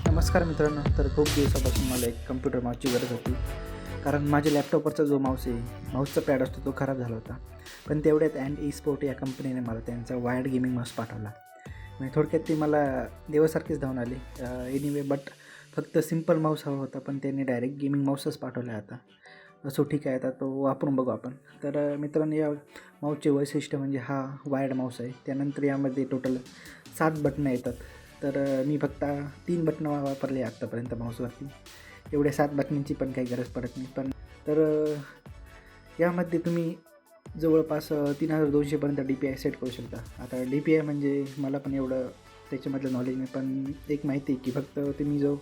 नमस्कार मित्रांनो, तर खूप दिवसापासून मला एक कम्प्युटर माऊसची गरज होती. कारण माझ्या लॅपटॉपवरचा जो माऊस आहे, माऊसचा पॅड असतो तो खराब झाला होता. पण तेवढ्यात एस्पोर्ट या कंपनीने मला त्यांचा वायर्ड गेमिंग माऊस पाठवला. म्हणजे थोडक्यात ती मला देवासारखीच धावून आली. एनिवे बट फक्त सिम्पल माऊस हवा होता, पण त्यांनी डायरेक्ट गेमिंग माऊसच पाठवला आता. असो ठीक आहे, आता तो वापरून बघू आपण. तर मित्रांनो, या माऊसचे वैशिष्ट्य म्हणजे हा वायर्ड माऊस आहे. त्यानंतर यामध्ये टोटल 7 बटणं येतात. तर मी फक्त 3 बटणं वापरले आत्तापर्यंत माऊसवरती. एवढ्या 7 बटनांची पण काही गरज पडत नाही. तर यामध्ये तुम्ही जवळपास 3200पर्यंत DPI सेट करू शकता. आता DPI म्हणजे मला पण एवढं त्याच्यामधलं नॉलेज नाही, पण एक माहिती आहे की फक्त तुम्ही जो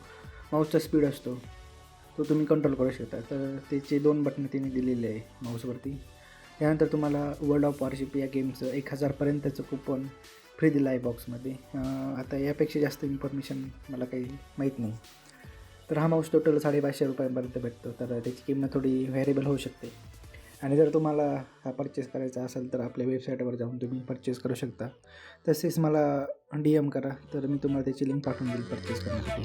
माऊसचा स्पीड असतो तो तुम्ही कंट्रोल करू शकता. तर त्याचे 2 बटणं त्यांनी दिलेले आहे माऊसवरती. त्यानंतर तुम्हाला वर्ल्ड ऑफ वॉरशिप या गेमचं 1000पर्यंतचं कुपन फ्री दिलं आहे बॉक्समध्ये. आता यापेक्षा जास्त इन्फॉर्मेशन मला काही माहीत नाही. तर हा माऊस टोटल 550 रुपयांपर्यंत भेटतो. तर त्याची किंमत थोडी व्हेरिएबल होऊ शकते. आणि जर तुम्हाला हा परचेस करायचा असेल तर आपल्या वेबसाईटवर जाऊन तुम्ही परचेस करू शकता. तसेच मला DM करा, तर मी तुम्हाला त्याची लिंक पाठवून देईल परचेस करण्यासाठी.